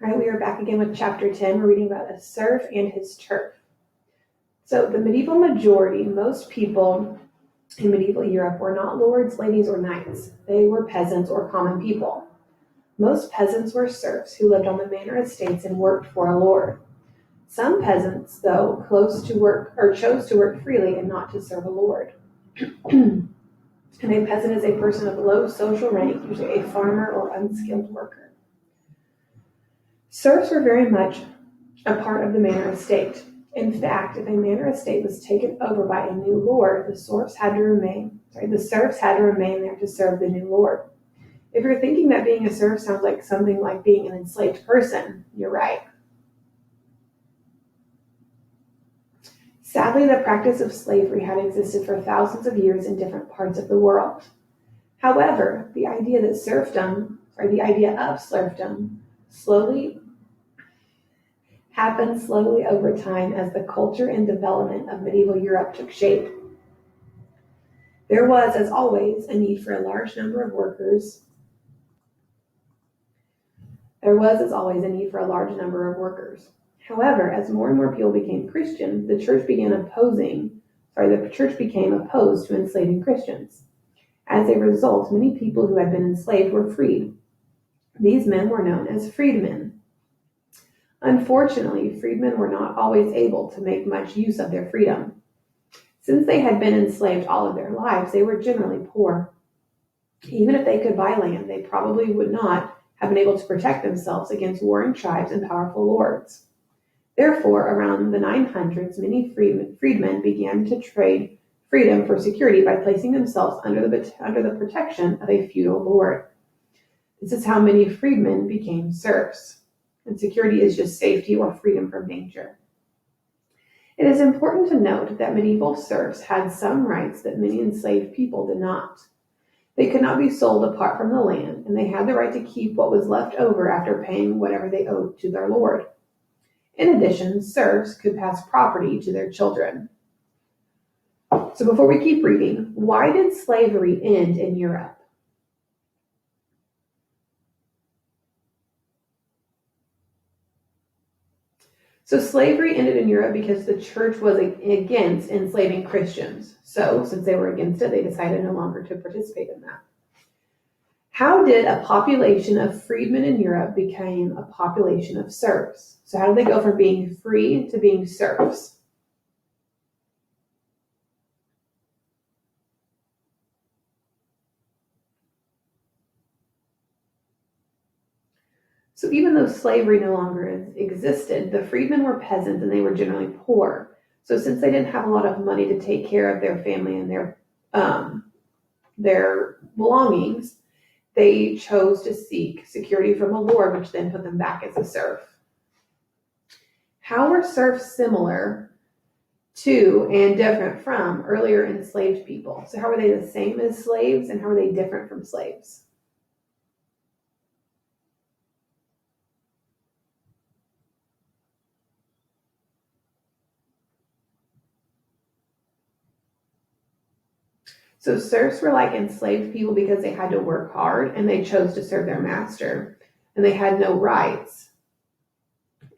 All right, we are back again with chapter 10. We're reading about a serf and his turf. So the medieval majority, most people in medieval Europe were not lords, ladies, or knights. They were peasants or common people. Most peasants were serfs who lived on the manor estates and worked for a lord. Some peasants, though, chose to work freely and not to serve a lord. And a peasant is a person of low social rank, usually a farmer or unskilled worker. Serfs were very much a part of the manor estate. In fact, if a manor estate was taken over by a new lord, the serfs had to remain there to serve the new lord. If you're thinking that being a serf sounds like something like being an enslaved person, you're right. Sadly, the practice of slavery had existed for thousands of years in different parts of the world. However, the idea of serfdom happened slowly over time as the culture and development of medieval Europe took shape. There was, as always, a need for a large number of workers. However, as more and more people became Christian, the church became opposed to enslaving Christians. As a result, many people who had been enslaved were freed. These men were known as freedmen. Unfortunately, freedmen were not always able to make much use of their freedom. Since they had been enslaved all of their lives, they were generally poor. Even if they could buy land, they probably would not have been able to protect themselves against warring tribes and powerful lords. Therefore, around the 900s, many freedmen began to trade freedom for security by placing themselves under the protection of a feudal lord. This is how many freedmen became serfs. And security is just safety or freedom from danger. It is important to note that medieval serfs had some rights that many enslaved people did not. They could not be sold apart from the land, and they had the right to keep what was left over after paying whatever they owed to their lord. In addition, serfs could pass property to their children. So before we keep reading, why did slavery end in Europe? So slavery ended in Europe because the church was against enslaving Christians. So since they were against it, they decided no longer to participate in that. How did a population of freedmen in Europe become a population of serfs? So how did they go from being free to being serfs? So even though slavery no longer existed, the freedmen were peasants and they were generally poor. So since they didn't have a lot of money to take care of their family and their belongings, they chose to seek security from a lord, which then put them back as a serf. How were serfs similar to and different from earlier enslaved people? So how were they the same as slaves, and how were they different from slaves? So serfs were like enslaved people because they had to work hard and they chose to serve their master, and they had no rights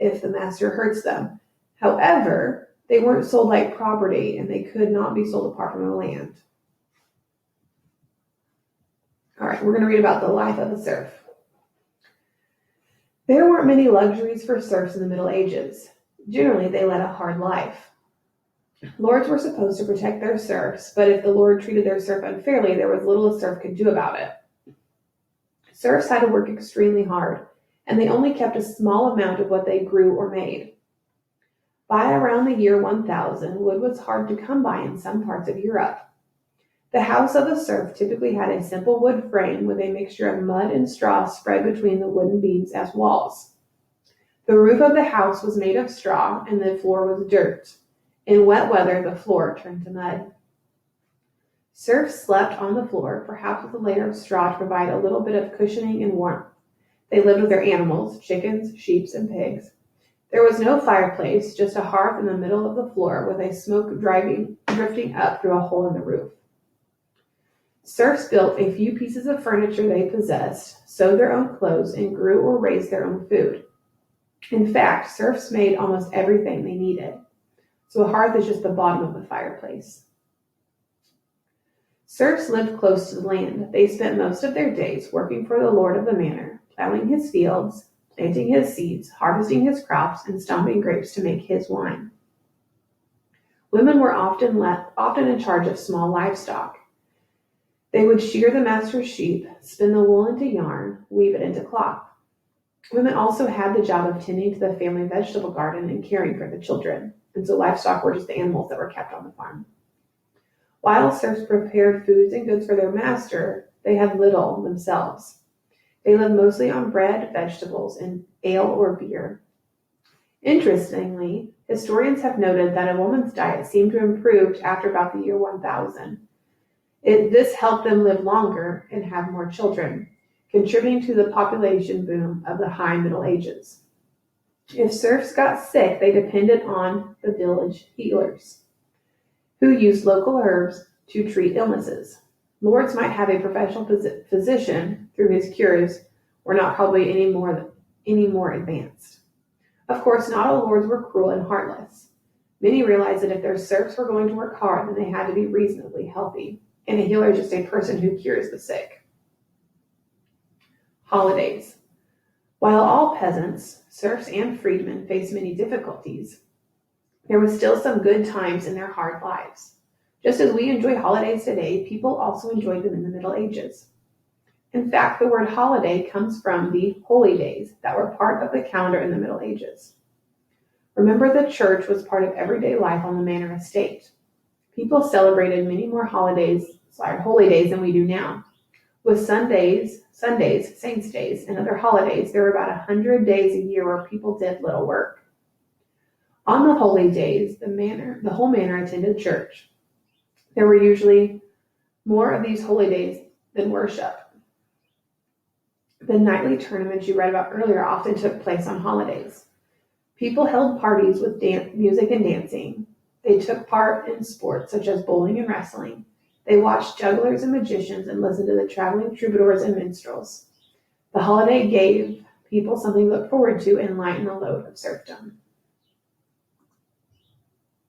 if the master hurts them. However, they weren't sold like property and they could not be sold apart from the land. All right, we're going to read about the life of a serf. There weren't many luxuries for serfs in the Middle Ages. Generally, they led a hard life. Lords were supposed to protect their serfs, but if the lord treated their serf unfairly, there was little a serf could do about it. Serfs had to work extremely hard, and they only kept a small amount of what they grew or made. By around the year 1000, wood was hard to come by in some parts of Europe. The house of a serf typically had a simple wood frame with a mixture of mud and straw spread between the wooden beams as walls. The roof of the house was made of straw, and the floor was dirt. In wet weather, the floor turned to mud. Serfs slept on the floor, perhaps with a layer of straw to provide a little bit of cushioning and warmth. They lived with their animals, chickens, sheep, and pigs. There was no fireplace, just a hearth in the middle of the floor with a smoke drifting up through a hole in the roof. Serfs built a few pieces of furniture they possessed, sewed their own clothes, and grew or raised their own food. In fact, serfs made almost everything they needed, so a hearth is just the bottom of the fireplace. Serfs lived close to the land. They spent most of their days working for the lord of the manor, plowing his fields, planting his seeds, harvesting his crops, and stomping grapes to make his wine. Women were often in charge of small livestock. They would shear the master's sheep, spin the wool into yarn, weave it into cloth. Women also had the job of tending to the family vegetable garden and caring for the children, and so livestock were just the animals that were kept on the farm. While serfs prepared foods and goods for their master, they had little themselves. They lived mostly on bread, vegetables, and ale or beer. Interestingly, historians have noted that a woman's diet seemed to improve after about the year 1000. This helped them live longer and have more children, contributing to the population boom of the High Middle Ages. If serfs got sick, they depended on the village healers, who used local herbs to treat illnesses. Lords might have a professional physician through his cures were not probably any more advanced. Of course, not all lords were cruel and heartless. Many realized that if their serfs were going to work hard, then they had to be reasonably healthy, and a healer is just a person who cures the sick. Holidays. While all peasants, serfs, and freedmen faced many difficulties, there was still some good times in their hard lives. Just as we enjoy holidays today, people also enjoyed them in the Middle Ages. In fact, the word holiday comes from the holy days that were part of the calendar in the Middle Ages. Remember, the church was part of everyday life on the manor estate. People celebrated many more holy days than we do now. With Sundays, saints' days, and other holidays, there were about 100 days a year where people did little work. On the holy days, the whole manor attended church. There were usually more of these holy days than worship. The nightly tournaments you read about earlier often took place on holidays. People held parties with music and dancing. They took part in sports such as bowling and wrestling. They watched jugglers and magicians and listened to the traveling troubadours and minstrels. The holiday gave people something to look forward to and lighten the load of serfdom.